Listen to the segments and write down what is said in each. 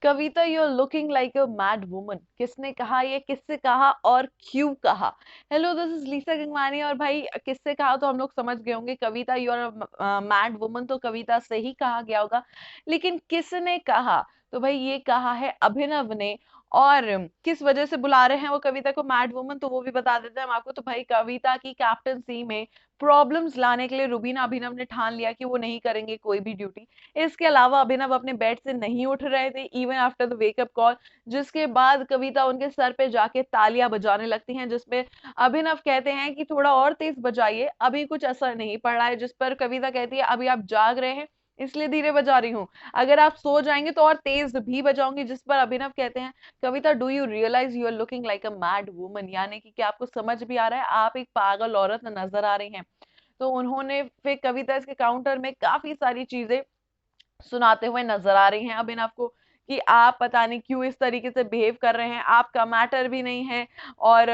Kavita you are looking like a mad woman. किसने कहा, ये किससे कहा और क्यों कहा? Hello, this is Lisa Gangwani. और भाई, किससे कहा तो हम लोग समझ गए होंगे, कविता यू आर मैड वुमन तो कविता से ही कहा गया होगा। लेकिन किसने कहा? तो भाई ये कहा है अभिनव ने। और किस वजह से बुला रहे हैं वो कविता को मैड वुमन, तो वो भी बता देते हैं हम आपको। तो भाई, कविता की कैप्टनसी में प्रॉब्लम्स लाने के लिए रुबीना अभिनव ने ठान लिया कि वो नहीं करेंगे कोई भी ड्यूटी। इसके अलावा अभिनव अपने बेड से नहीं उठ रहे थे even after the wake up call, जिसके बाद कविता उनके सर पे जाके तालियां बजाने लगती हैं, जिसमें अभिनव कहते हैं कि थोड़ा और तेज बजाइए, अभी कुछ असर नहीं पड़ रहा है। जिस पर कविता कहती है अभी आप जाग रहे हैं इसलिए धीरे बजा रही हूँ, अगर आप सो जाएंगे तो और तेज भी बजाऊंगी। जिस पर अभिनव कहते हैं Kavita, do you realise you are looking like a mad woman, यानी कि क्या आपको समझ भी आ रहा है आप एक पागल औरत नजर आ रही हैं। तो उन्होंने फिर कविता इसके काउंटर में काफी सारी चीजें सुनाते हुए नजर आ रही हैं अभिनव को कि आप पता नहीं क्यों इस तरीके से बिहेव कर रहे हैं, आपका मैटर भी नहीं है। और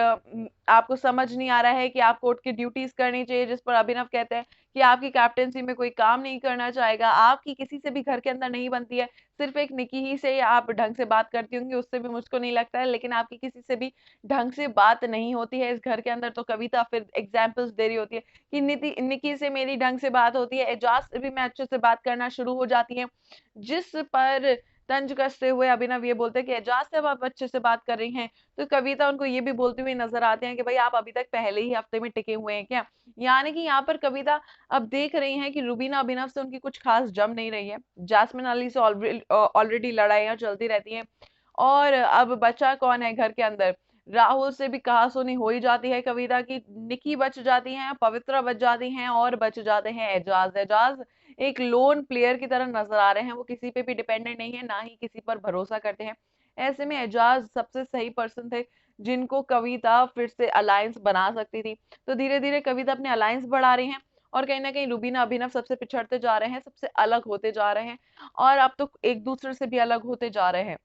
आपको समझ नहीं आ रहा है कि आप कोर्ट की ड्यूटीज करनी चाहिए। जिस पर अभिनव कहते हैं कि आपकी कैप्टेंसी में कोई काम नहीं करना चाहेगा, आपकी किसी से भी घर के अंदर नहीं बनती है, सिर्फ एक निकी ही से आप ढंग से बात करती होंगी, उससे भी मुझको नहीं लगता है, लेकिन आपकी किसी से भी ढंग से बात नहीं होती है इस घर के अंदर। तो कविता फिर एग्जाम्पल्स दे रही होती है कि निकी से मेरी ढंग से बात होती है, एजाज से भी मैं अच्छे से बात करना शुरू हो जाती है। जिस पर तंज कसते हुए अभिनव ये बोलते हैं कि एजाज से अब आप अच्छे से बात कर रही हैं। तो कविता उनको ये भी बोलती हुई नजर आते हैं कि भाई आप अभी तक पहले ही हफ्ते में टिके हुए हैं क्या? यानी कि यहाँ पर कविता अब देख रही हैं कि रुबीना अभिनव से उनकी कुछ खास जम नहीं रही है, जासमिन अली से ऑलरेडी लड़ाइयाँ चलती रहती हैं। और अब बचा कौन है घर के अंदर? राहुल से भी कहासुनी हो ही जाती है कविता की, निकी बच जाती हैं, पवित्रा बच जाती हैं, और बच जाते हैं एजाज। एजाज एक लोन प्लेयर की तरह नजर आ रहे हैं, वो किसी पे भी डिपेंडेंट नहीं है, ना ही किसी पर भरोसा करते हैं। ऐसे में एजाज सबसे सही पर्सन थे जिनको कविता फिर से अलायंस बना सकती थी। तो धीरे धीरे कविता अपने अलायंस बढ़ा रही हैं, और कहीं ना कहीं रुबीना अभिनव सबसे पिछड़ते जा रहे हैं, सबसे अलग होते जा रहे हैं, और अब तो एक दूसरे से भी अलग होते जा रहे हैं।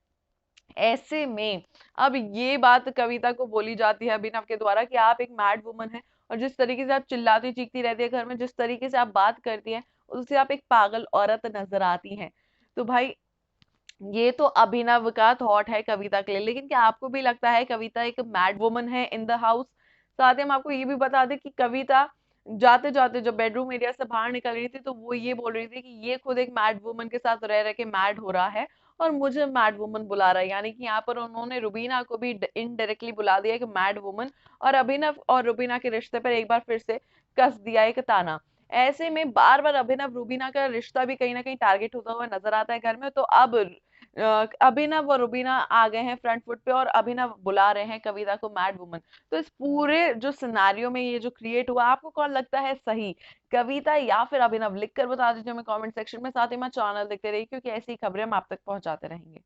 ऐसे में अब ये बात कविता को बोली जाती है अभिनव के द्वारा कि आप एक मैड वुमन है, और जिस तरीके से आप चिल्लाती चीखती रहती है घर में, जिस तरीके से आप बात करती हैं, उससे आप एक पागल औरत नजर आती हैं। तो भाई, ये तो अभिनव का थॉट है कविता के लिए, लेकिन क्या आपको भी लगता है कविता एक मैड वुमन है इन द हाउस? साथ ही हम आपको ये भी बता दें कि कविता जाते जाते जब बेडरूम एरिया से बाहर निकल रही थी, तो वो ये बोल रही थी कि ये खुद एक मैड वुमन के साथ रह रह के मैड हो रहा है, और मुझे मैड वुमन बुला रहा है। यानी कि यहाँ पर उन्होंने रुबीना को भी इनडायरेक्टली बुला दिया कि मैड वुमन, और अभिनव और रुबीना के रिश्ते पर एक बार फिर से कस दिया एक ताना। ऐसे में बार बार अभिनव रुबीना का रिश्ता भी कहीं ना कहीं टारगेट होता हुआ नजर आता है घर में। तो अब अभिनव और रुबीना आ गए हैं फ्रंट फुट पे, और अभिनव बुला रहे हैं कविता को मैड वुमन। तो इस पूरे जो सिनारियो में ये जो क्रिएट हुआ, आपको कौन लगता है सही, कविता या फिर अभिनव? लिखकर बता दीजिए हमें कमेंट सेक्शन में। साथ ही मैं चैनल देखते रहिए, क्योंकि ऐसी खबरें हम आप तक पहुंचाते रहेंगे।